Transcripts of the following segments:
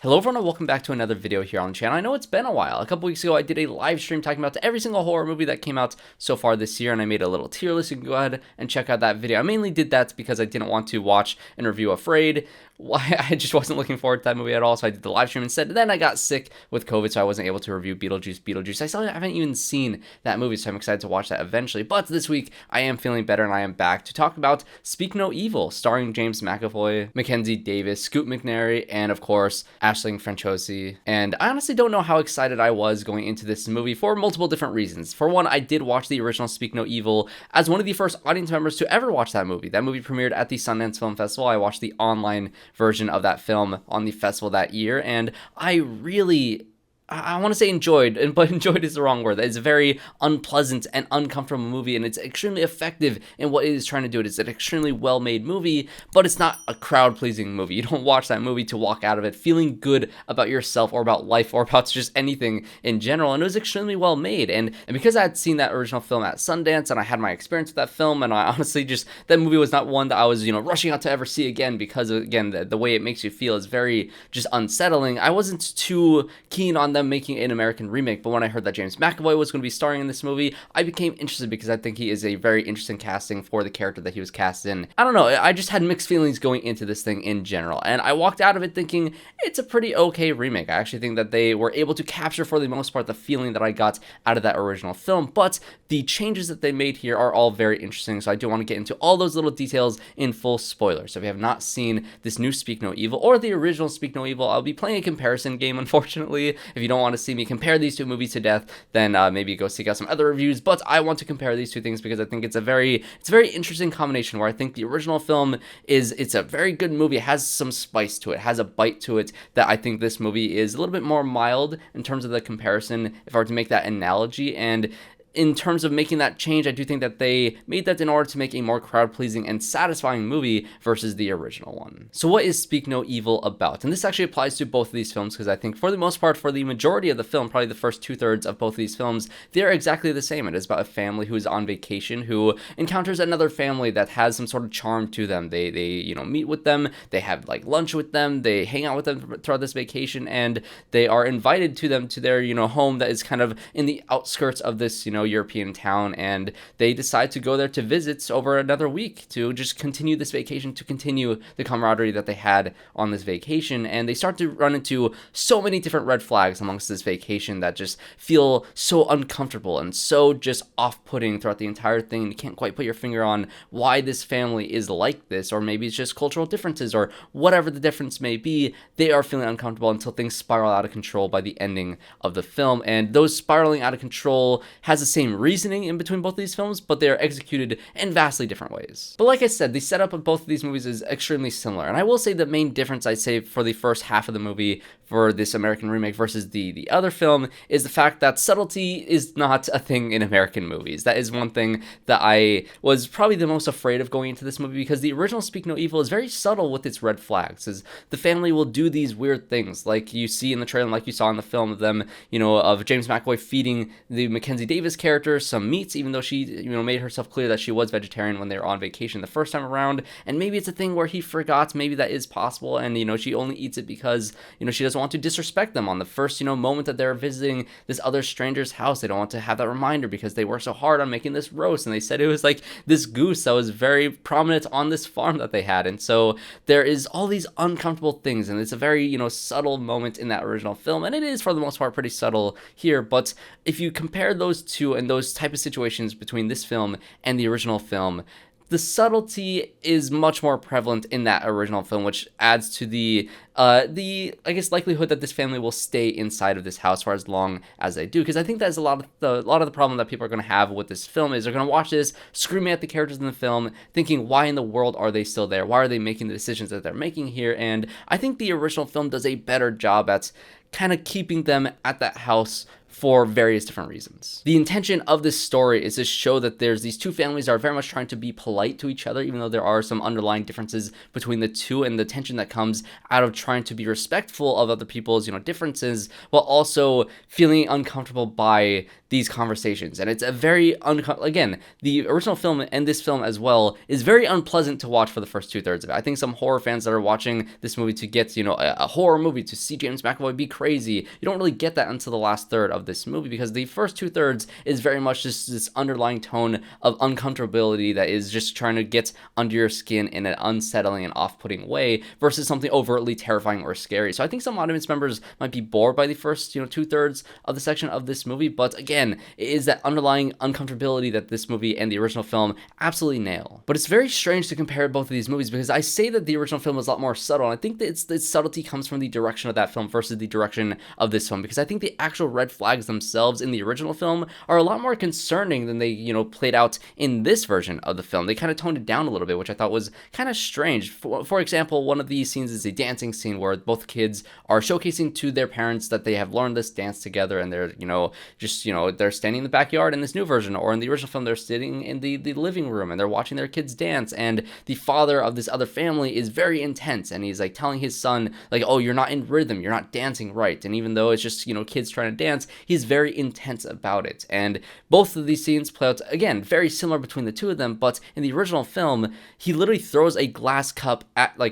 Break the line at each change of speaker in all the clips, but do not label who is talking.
Hello everyone and welcome back to another video here on the channel. I know it's been a while. A couple weeks ago I did a live stream talking about every single horror movie that came out so far this year, and I made a little tier list. You can go ahead and check out that video. I mainly did that because I didn't want to watch and review Afraid. I just wasn't looking forward to that movie at all, so I did the live stream instead. Then I got sick with COVID, so I wasn't able to review Beetlejuice. I still haven't even seen that movie, so I'm excited to watch that eventually. But this week, I am feeling better, and I am back to talk about Speak No Evil, starring James McAvoy, Mackenzie Davis, Scoot McNairy, and of course, Aisling Franciosi. And I honestly don't know how excited I was going into this movie for multiple different reasons. For one, I did watch the original Speak No Evil as one of the first audience members to ever watch that movie. That movie premiered at the Sundance Film Festival. I watched the online version of that film on the festival that year, and I want to say enjoyed, but enjoyed is the wrong word. It's a very unpleasant and uncomfortable movie, and it's extremely effective in what it is trying to do. It is an extremely well-made movie, but it's not a crowd-pleasing movie. You don't watch that movie to walk out of it feeling good about yourself or about life or about just anything in general, and it was extremely well-made. And because I had seen that original film at Sundance, and I had my experience with that film, and I honestly just, that movie was not one that I was, rushing out to ever see again, because, again, the way it makes you feel is very just unsettling. I wasn't too keen on them making an American remake, but when I heard that James McAvoy was going to be starring in this movie, I became interested because I think he is a very interesting casting for the character that he was cast in. I don't know, I just had mixed feelings going into this thing in general, and I walked out of it thinking it's a pretty okay remake. I actually think that they were able to capture, for the most part, the feeling that I got out of that original film, but the changes that they made here are all very interesting, so I do want to get into all those little details in full spoiler. So if you have not seen this new Speak No Evil or the original Speak No Evil, I'll be playing a comparison game, unfortunately. If you don't want to see me compare these two movies to death, then maybe go seek out some other reviews, but I want to compare these two things because I think it's a very interesting combination, where I think the original film it's a very good movie. It has some spice to it, has a bite to it, that I think this movie is a little bit more mild in terms of the comparison, if I were to make that analogy. And in terms of making that change, I do think that they made that in order to make a more crowd-pleasing and satisfying movie versus the original one. So what is Speak No Evil about? And this actually applies to both of these films, because I think for the most part, for the majority of the film, probably the first 2/3 of both of these films, they're exactly the same. It is about a family who is on vacation, who encounters another family that has some sort of charm to them. They meet with them, they have like lunch with them, they hang out with them throughout this vacation, and they are invited to them to their home that is kind of in the outskirts of this European town, and they decide to go there to visit over another week to just continue this vacation, to continue the camaraderie that they had on this vacation. And they start to run into so many different red flags amongst this vacation that just feel so uncomfortable and so just off-putting throughout the entire thing. You can't quite put your finger on why this family is like this, or maybe it's just cultural differences, or whatever the difference may be. They are feeling uncomfortable until things spiral out of control by the ending of the film, and those spiraling out of control has the same reasoning in between both of these films, but they are executed in vastly different ways. But like I said, the setup of both of these movies is extremely similar, and I will say the main difference, I'd say, for the first half of the movie for this American remake versus the other film is the fact that subtlety is not a thing in American movies. That is one thing that I was probably the most afraid of going into this movie, because the original Speak No Evil is very subtle with its red flags. Is the family will do these weird things, like you see in the trailer, like you saw in the film of them, of James McAvoy feeding the Mackenzie Davis character some meats, even though she made herself clear that she was vegetarian when they were on vacation the first time around. And maybe it's a thing where he forgot, maybe that is possible, and she only eats it because she doesn't want to disrespect them on the first moment that they're visiting this other stranger's house. They don't want to have that reminder because they worked so hard on making this roast, and they said it was like this goose that was very prominent on this farm that they had. And so there is all these uncomfortable things, and it's a very subtle moment in that original film, and it is for the most part pretty subtle here. But if you compare those two and those type of situations between this film and the original film, the subtlety is much more prevalent in that original film, which adds to the I guess likelihood that this family will stay inside of this house for as long as they do. Because I think that's a lot of the problem that people are going to have with this film is they're going to watch this, screaming at the characters in the film, thinking, why in the world are they still there? Why are they making the decisions that they're making here? And I think the original film does a better job at kind of keeping them at that house for various different reasons. The intention of this story is to show that there's these two families that are very much trying to be polite to each other, even though there are some underlying differences between the two, and the tension that comes out of trying to be respectful of other people's, differences, while also feeling uncomfortable by these conversations. And it's a very again, the original film and this film as well is very unpleasant to watch for the first 2/3 of it. I think some horror fans that are watching this movie to get, a horror movie, to see James McAvoy be crazy, you don't really get that until the last third of this movie, because the first 2/3 is very much just this underlying tone of uncomfortability that is just trying to get under your skin in an unsettling and off-putting way, versus something overtly terrifying or scary. So I think some audience members might be bored by the first 2/3 of the section of this movie, but again, it is that underlying uncomfortability that this movie and the original film absolutely nail. But it's very strange to compare both of these movies, because I say that the original film is a lot more subtle, and I think that its subtlety comes from the direction of that film versus the direction of this film, because I think the actual red flags themselves in the original film are a lot more concerning than they, played out in this version of the film. They kind of toned it down a little bit, which I thought was kind of strange. For example, one of these scenes is a dancing scene where both kids are showcasing to their parents that they have learned this dance together, and they're, they're standing in the backyard in this new version, or in the original film, they're sitting in the living room and they're watching their kids dance, and the father of this other family is very intense, and he's like telling his son, like, oh, you're not in rhythm, you're not dancing right. And even though it's just, kids trying to dance, he's very intense about it. And both of these scenes play out, again, very similar between the two of them, but in the original film, he literally throws a glass cup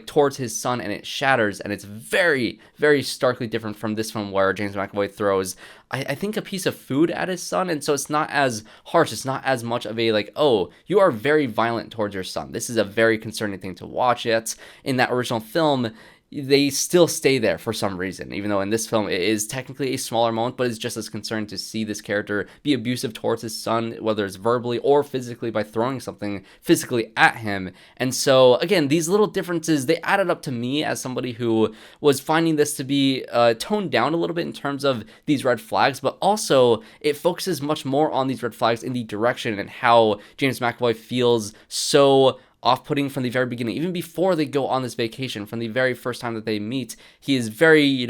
towards his son, and it shatters, and it's very, very starkly different from this film, where James McAvoy throws, I think, a piece of food at his son, and so it's not as harsh, it's not as much of a, like, oh, you are very violent towards your son. This is a very concerning thing to watch. Yet in that original film, they still stay there for some reason, even though in this film it is technically a smaller moment, but it's just as concerning to see this character be abusive towards his son, whether it's verbally or physically by throwing something physically at him. And so again, these little differences, they added up to me as somebody who was finding this to be toned down a little bit in terms of these red flags, but also it focuses much more on these red flags in the direction and how James McAvoy feels so off-putting from the very beginning. Even before they go on this vacation, from the very first time that they meet, he is very,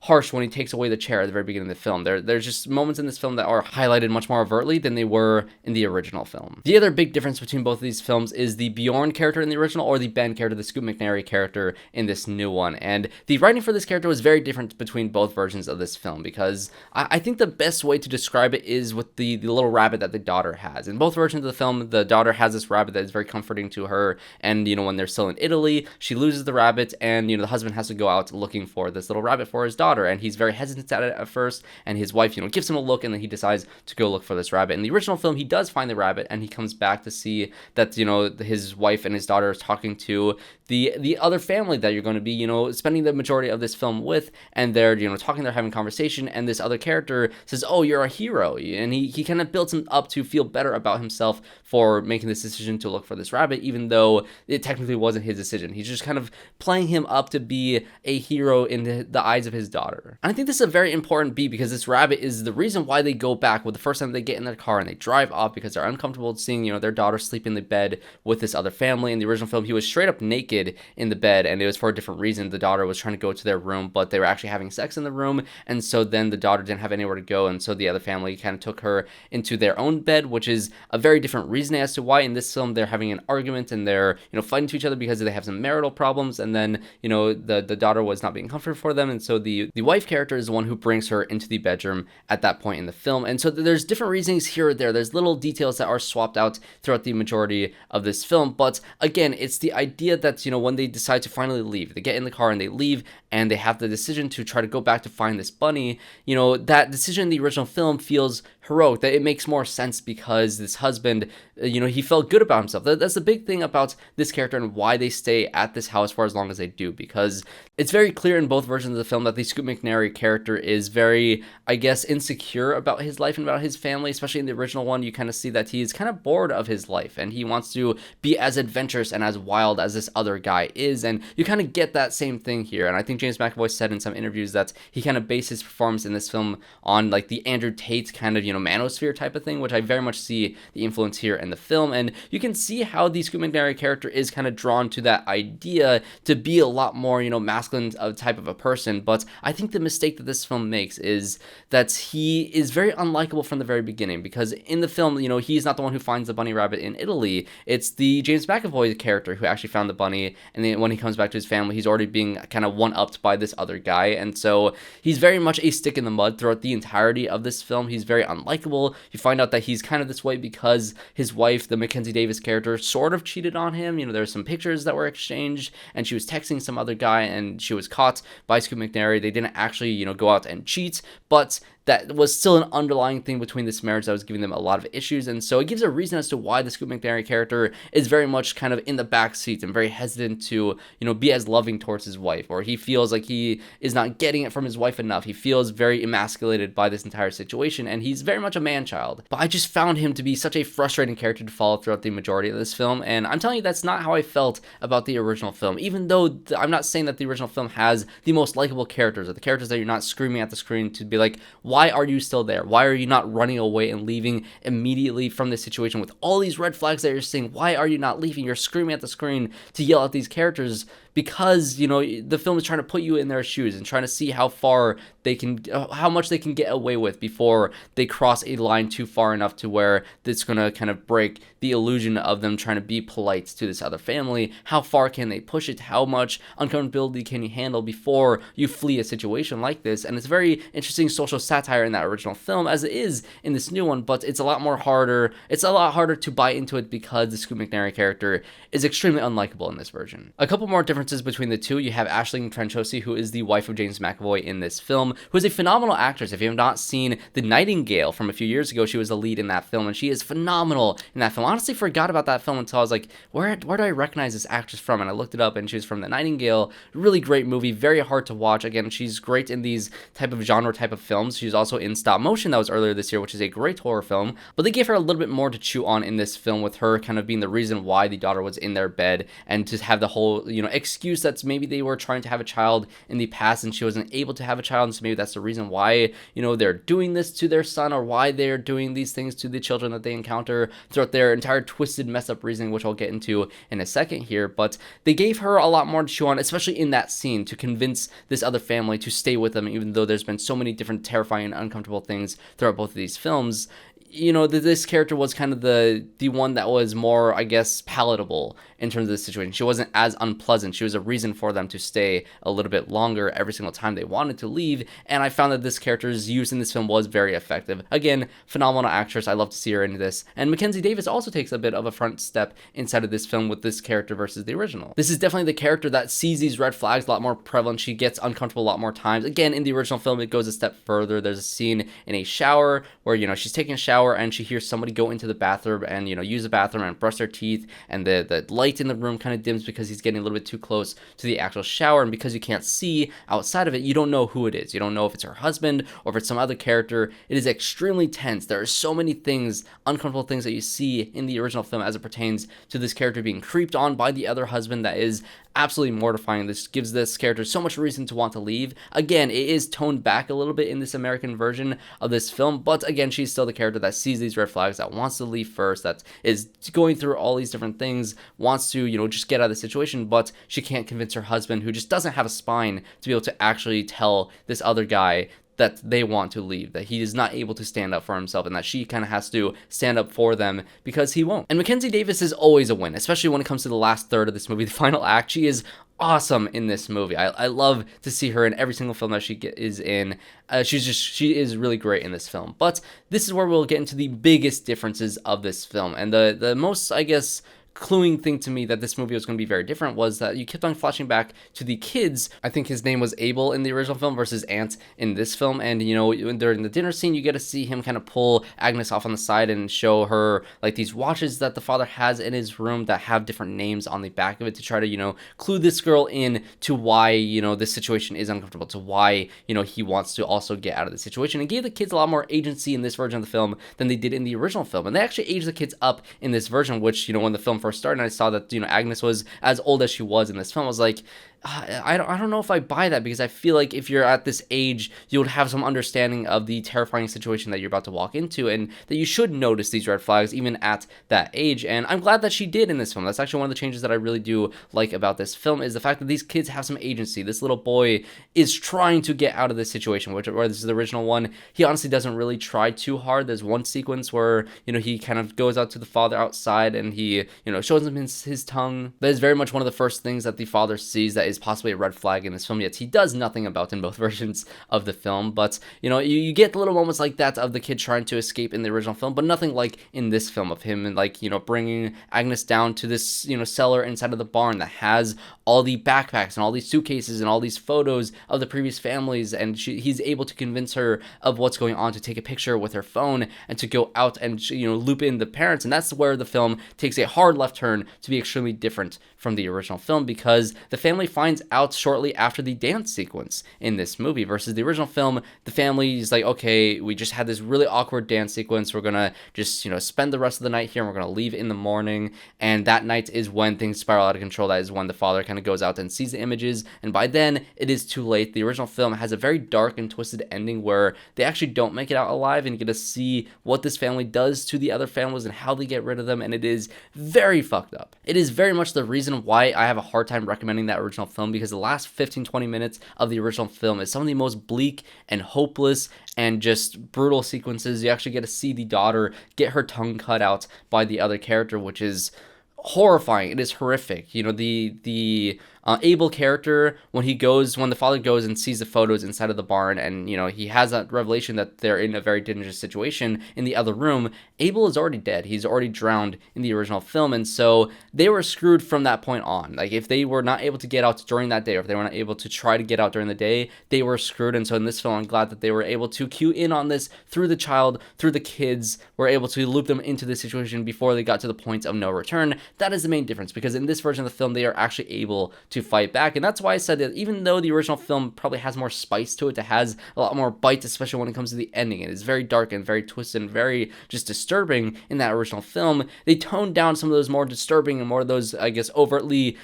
harsh when he takes away the chair at the very beginning of the film. There's just moments in this film that are highlighted much more overtly than they were in the original film. The other big difference between both of these films is the Bjorn character in the original, or the Ben character, the Scoot McNairy character in this new one. And the writing for this character was very different between both versions of this film, because I think the best way to describe it is with the little rabbit that the daughter has. In both versions of the film, the daughter has this rabbit that is very comforting to her, and when they're still in Italy, she loses the rabbit, and the husband has to go out looking for this little rabbit for his daughter, and he's very hesitant at it at first, and his wife gives him a look, and then he decides to go look for this rabbit. In the original film, he does find the rabbit, and he comes back to see that his wife and his daughter is talking to the other family that you're going to be spending the majority of this film with, and they're talking, they're having conversation, and this other character says, oh, you're a hero, and he kind of builds him up to feel better about himself for making this decision to look for this rabbit, even though it technically wasn't his decision. He's just kind of playing him up to be a hero in the eyes of his daughter. And I think this is a very important beat, because this rabbit is the reason why they go back with the first time they get in their car and they drive off, because they're uncomfortable seeing their daughter sleep in the bed with this other family. In the original film, he was straight up naked in the bed, and it was for a different reason. The daughter was trying to go to their room, but they were actually having sex in the room, and so then the daughter didn't have anywhere to go, and so the other family kind of took her into their own bed, which is a very different reason as to why in this film they're having an argument, and they're fighting to each other because they have some marital problems, and then the daughter was not being comfortable for them, and so the wife character is the one who brings her into the bedroom at that point in the film. And so there's different reasonings here or there. There's little details that are swapped out throughout the majority of this film, but again, it's the idea that when they decide to finally leave, they get in the car and they leave, and they have the decision to try to go back to find this bunny. That decision in the original film feels heroic, that it makes more sense because this husband, he felt good about himself. That's the big thing about this character and why they stay at this house for as long as they do, because it's very clear in both versions of the film that the Scoot McNairy character is very, I guess, insecure about his life and about his family. Especially in the original one, you kind of see that he's kind of bored of his life, and he wants to be as adventurous and as wild as this other guy is, and you kind of get that same thing here. And I think James McAvoy said in some interviews that he kind of based his performance in this film on like the Andrew Tate kind of, manosphere type of thing, which I very much see the influence here in the film. And you can see how the Scoot McNairy character is kind of drawn to that idea to be a lot more, masculine type of a person. But I think the mistake that this film makes is that he is very unlikable from the very beginning, because in the film, he's not the one who finds the bunny rabbit in Italy. It's the James McAvoy character who actually found the bunny, and then when he comes back to his family, he's already being kind of one-upped by this other guy, and so he's very much a stick in the mud throughout the entirety of this film. He's very unlikable. You find out that he's kind of this way because his wife, the Mackenzie Davis character, sort of cheated on him. There's some pictures that were exchanged, and she was texting some other guy, and she was caught by Scoot McNairy. They didn't actually, go out and cheat, but that was still an underlying thing between this marriage that was giving them a lot of issues. And so it gives a reason as to why the Scoot McNairy character is very much kind of in the back seat and very hesitant to, be as loving towards his wife, or he feels like he is not getting it from his wife enough. He feels very emasculated by this entire situation, and he's very much a man-child. But I just found him to be such a frustrating character to follow throughout the majority of this film, and I'm telling you, that's not how I felt about the original film, even though I'm not saying that the original film has the most likable characters, or the characters that you're not screaming at the screen to be like, why are you still there? Why are you not running away and leaving immediately from this situation with all these red flags that you're seeing? Why are you not leaving? You're screaming at the screen to yell at these characters because, the film is trying to put you in their shoes and trying to see how much they can get away with before they cross a line too far enough to where it's going to kind of break the illusion of them trying to be polite to this other family. How far can they push it? How much uncomfortability can you handle before you flee a situation like this? And it's very interesting social satire in that original film as it is in this new one, but it's a lot harder to buy into it because the Scoot McNairy character is extremely unlikable in this version. A couple more differences between the two. You have Aisling Franciosi, who is the wife of James McAvoy in this film, who is a phenomenal actress. If you have not seen The Nightingale from a few years ago, she was the lead in that film, and she is phenomenal in that film. I honestly forgot about that film until I was like, where do I recognize this actress from? And I looked it up, and she was from The Nightingale. Really great movie, very hard to watch. Again, she's great in these type of films. She's also in Stop Motion that was earlier this year, which is a great horror film, but they gave her a little bit more to chew on in this film, with her kind of being the reason why the daughter was in their bed, and to have the whole, excuse that's maybe they were trying to have a child in the past and she wasn't able to have a child, and so maybe that's the reason why, they're doing this to their son, or why they're doing these things to the children that they encounter throughout their entire twisted, messed up reasoning, which I'll get into in a second here. But they gave her a lot more to chew on, especially in that scene, to convince this other family to stay with them, even though there's been so many different terrifying and uncomfortable things throughout both of these films. This character was kind of the one that was more, I guess, palatable in terms of the situation. She wasn't as unpleasant. She was a reason for them to stay a little bit longer every single time they wanted to leave, and I found that this character's use in this film was very effective. Again, phenomenal actress. I love to see her in this, and Mackenzie Davis also takes a bit of a front step inside of this film with this character versus the original. This is definitely the character that sees these red flags a lot more prevalent. She gets uncomfortable a lot more times. Again, in the original film, it goes a step further. There's a scene in a shower where, she's taking a shower and she hears somebody go into the bathroom and, use the bathroom and brush their teeth, and the light in the room kind of dims because he's getting a little bit too close to the actual shower, and because you can't see outside of it, you don't know who it is. You don't know if it's her husband or if it's some other character. It is extremely tense. There are so many things, uncomfortable things that you see in the original film as it pertains to this character being creeped on by the other husband that is absolutely mortifying. This gives this character so much reason to want to leave. Again, it is toned back a little bit in this American version of this film, but again, she's still the character that sees these red flags, that wants to leave first, that is going through all these different things, wants to, just get out of the situation, but she can't convince her husband, who just doesn't have a spine, to be able to actually tell this other guy that they want to leave, that he is not able to stand up for himself, and that she kind of has to stand up for them because he won't. And Mackenzie Davis is always a win, especially when it comes to the last third of this movie, the final act. She is awesome in this movie. I love to see her in every single film that she is in. She is really great in this film. But this is where we'll get into the biggest differences of this film, and the most, I guess, cluing thing to me that this movie was going to be very different was that you kept on flashing back to the kids. I think his name was Abel in the original film versus Ant in this film, and during the dinner scene you get to see him kind of pull Agnes off on the side and show her like these watches that the father has in his room that have different names on the back of it, to try to clue this girl in to why this situation is uncomfortable, to why he wants to also get out of the situation, and gave the kids a lot more agency in this version of the film than they did in the original film. And they actually aged the kids up in this version, which when the film first started and I saw that Agnes was as old as she was in this film, I was like, I don't know if I buy that, because I feel like if you're at this age, you would have some understanding of the terrifying situation that you're about to walk into, and that you should notice these red flags even at that age. And I'm glad that she did in this film. That's actually one of the changes that I really do like about this film, is the fact that these kids have some agency. This little boy is trying to get out of this situation, where this is the original one, he honestly doesn't really try too hard. There's one sequence where, he kind of goes out to the father outside, and he, shows him his tongue. That is very much one of the first things that the father sees that is possibly a red flag in this film, yet he does nothing about in both versions of the film. But, you get little moments like that of the kid trying to escape in the original film, but nothing like in this film of him, and like, bringing Agnes down to this, cellar inside of the barn that has all the backpacks and all these suitcases and all these photos of the previous families, and he's able to convince her of what's going on, to take a picture with her phone and to go out and loop in the parents. And that's where the film takes a hard left turn to be extremely different from the original film, because the family finds out shortly after the dance sequence in this movie, versus the original film. The family is like, okay, we just had this really awkward dance sequence, we're gonna just spend the rest of the night here, and we're gonna leave in the morning. And that night is when things spiral out of control. That is when the father kind of goes out and sees the images, and by then it is too late. The original film has a very dark and twisted ending where they actually don't make it out alive, and you get to see what this family does to the other families and how they get rid of them, and it is very fucked up. It is very much the reason why I have a hard time recommending that original film, because the last 15-20 minutes of the original film is some of the most bleak and hopeless and just brutal sequences. You actually get to see the daughter get her tongue cut out by the other character, which is horrifying. It is horrific. The Abel character, when the father goes and sees the photos inside of the barn, and he has that revelation that they're in a very dangerous situation in the other room, Abel is already dead. He's already drowned in the original film, and so they were screwed from that point on. Like, if they were not able to get out during that day, or if they were not able to try to get out during the day, they were screwed. And so in this film, I'm glad that they were able to cue in on this through the child, through the kids, were able to loop them into the situation before they got to the point of no return. That is the main difference, because in this version of the film, they are actually able to fight back. And that's why I said that even though the original film probably has more spice to it, it has a lot more bite, especially when it comes to the ending. It is very dark and very twisted and very just disturbing in that original film. They toned down some of those more disturbing and more of those, I guess, overtly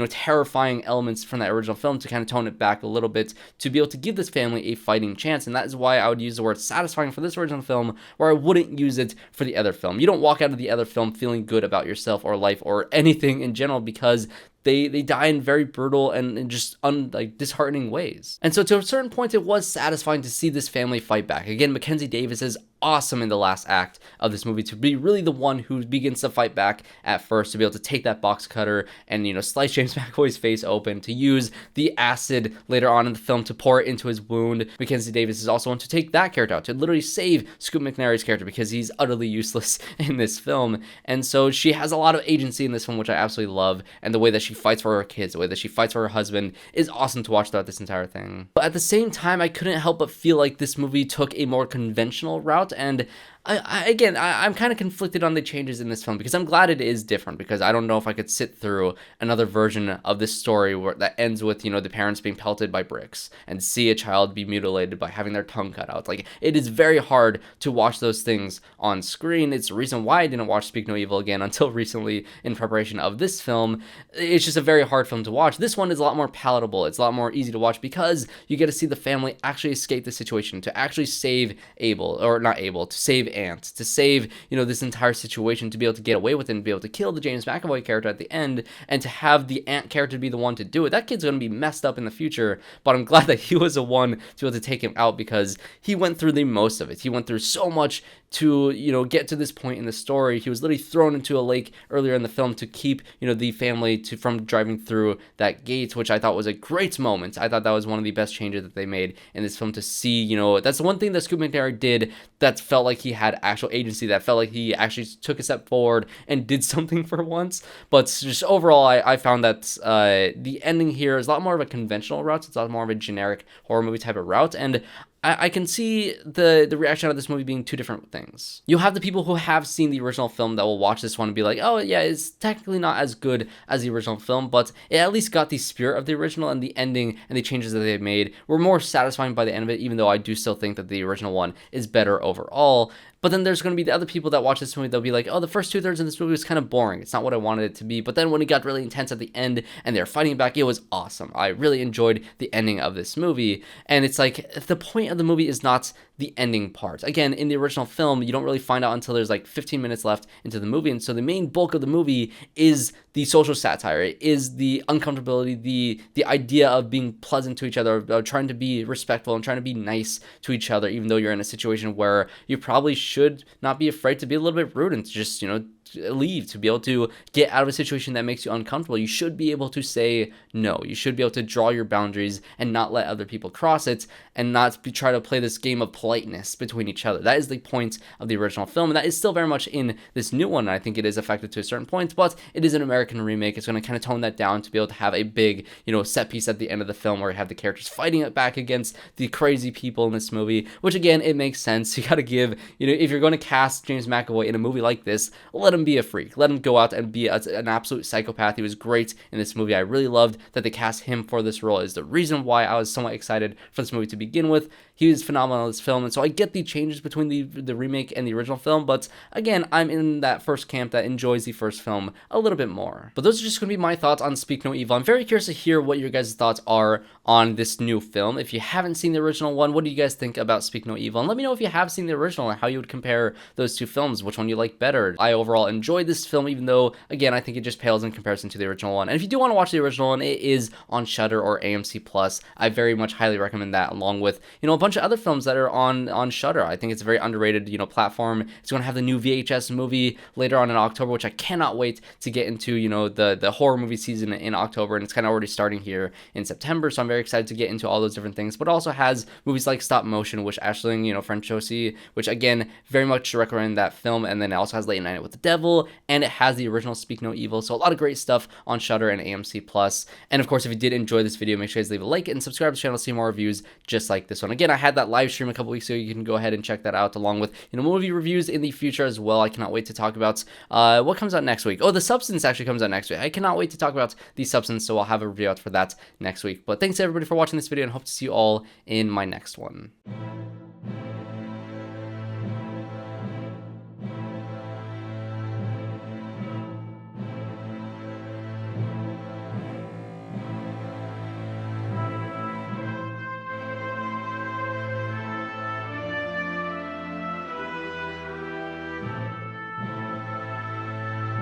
terrifying elements from that original film to kind of tone it back a little bit, to be able to give this family a fighting chance. And that is why I would use the word satisfying for this original film, where I wouldn't use it for the other film. You don't walk out of the other film feeling good about yourself or life or anything in general, because they die in very brutal and just disheartening ways. And so to a certain point, it was satisfying to see this family fight back. Again, Mackenzie Davis is awesome in the last act of this movie, to be really the one who begins to fight back at first, to be able to take that box cutter and slice James McAvoy's face open, to use the acid later on in the film to pour it into his wound. Mackenzie Davis is also one to take that character out, to literally save Scoop McNairy's character, because he's utterly useless in this film. And so she has a lot of agency in this film, which I absolutely love, and the way that she fights for her kids, the way that she fights for her husband, is awesome to watch throughout this entire thing. But at the same time, I couldn't help but feel like this movie took a more conventional route, and I'm kind of conflicted on the changes in this film, because I'm glad it is different, because I don't know if I could sit through another version of this story that ends with, the parents being pelted by bricks and see a child be mutilated by having their tongue cut out. Like, it is very hard to watch those things on screen. It's the reason why I didn't watch Speak No Evil again until recently in preparation of this film. It's just a very hard film to watch. This one is a lot more palatable. It's a lot more easy to watch, because you get to see the family actually escape the situation, to actually save to save Ant, to save, this entire situation, to be able to get away with it and be able to kill the James McAvoy character at the end, and to have the Ant character be the one to do it. That kid's going to be messed up in the future, but I'm glad that he was the one to be able to take him out, because he went through the most of it. He went through so much to, get to this point in the story. He was literally thrown into a lake earlier in the film to keep, the family from driving through that gate, which I thought was a great moment. I thought that was one of the best changes that they made in this film, to see, that's the one thing that Scoop McNairy did that felt like he had actual agency, that felt like he actually took a step forward and did something for once. But just overall, I found that the ending here is a lot more of a conventional route. It's a lot more of a generic horror movie type of route, and I can see the reaction out of this movie being two different things. You'll have the people who have seen the original film that will watch this one and be like, oh yeah, it's technically not as good as the original film, but it at least got the spirit of the original, and the ending and the changes that they've made were more satisfying by the end of it, even though I do still think that the original one is better overall. But then there's going to be the other people that watch this movie, they'll be like, oh, the first 2/3 of this movie was kind of boring. It's not what I wanted it to be. But then when it got really intense at the end and they're fighting back, it was awesome. I really enjoyed the ending of this movie. And it's like, the point of the movie is not the ending part. Again, in the original film, you don't really find out until there's like 15 minutes left into the movie. And so the main bulk of the movie is the social satire. It is the uncomfortability, the idea of being pleasant to each other, of trying to be respectful and trying to be nice to each other, even though you're in a situation where you probably should not be afraid to be a little bit rude and to just, leave, to be able to get out of a situation that makes you uncomfortable. You should be able to say no. You should be able to draw your boundaries and not let other people cross it, and not try to play this game of politeness between each other. That is the point of the original film, and that is still very much in this new one. I think it is affected to a certain point, but it is an American remake. It's going to kind of tone that down to be able to have a big, set piece at the end of the film where you have the characters fighting it back against the crazy people in this movie, which again, it makes sense. You got to give, if you're going to cast James McAvoy in a movie like this, let him be a freak. Let him go out and be an absolute psychopath. He was great in this movie. I really loved that they cast him for this role. Is the reason why I was somewhat excited for this movie to begin with. He was phenomenal in this film, and so I get the changes between the remake and the original film, but again, I'm in that first camp that enjoys the first film a little bit more. But those are just going to be my thoughts on Speak No Evil. I'm very curious to hear what your guys' thoughts are on this new film. If you haven't seen the original one, what do you guys think about Speak No Evil? And let me know if you have seen the original and how you would compare those two films, which one you like better. I overall enjoyed this film, even though, again, I think it just pales in comparison to the original one. And if you do want to watch the original one, it is on Shudder or AMC Plus. I very much highly recommend that, along with, a bunch of other films that are on Shudder. I think it's a very underrated, platform. It's going to have the new VHS movie later on in October, which I cannot wait to get into, the horror movie season in October, and it's kind of already starting here in September, so I'm very excited to get into all those different things. But it also has movies like Stop Motion, which Ashling, Franciosi, which again, very much recommend that film. And then it also has Late Night with the Devil, and it has the original Speak No Evil. So a lot of great stuff on Shudder and AMC Plus. And of course, if you did enjoy this video, make sure you guys leave a like and subscribe to the channel to see more reviews just like this one. Again, I had that live stream a couple weeks ago. You can go ahead and check that out, along with movie reviews in the future as well. I cannot wait to talk about what comes out next week. Oh, The Substance actually comes out next week. I cannot wait to talk about The Substance, so I'll have a review out for that next week. But thanks everybody for watching this video, and hope to see you all in my next one.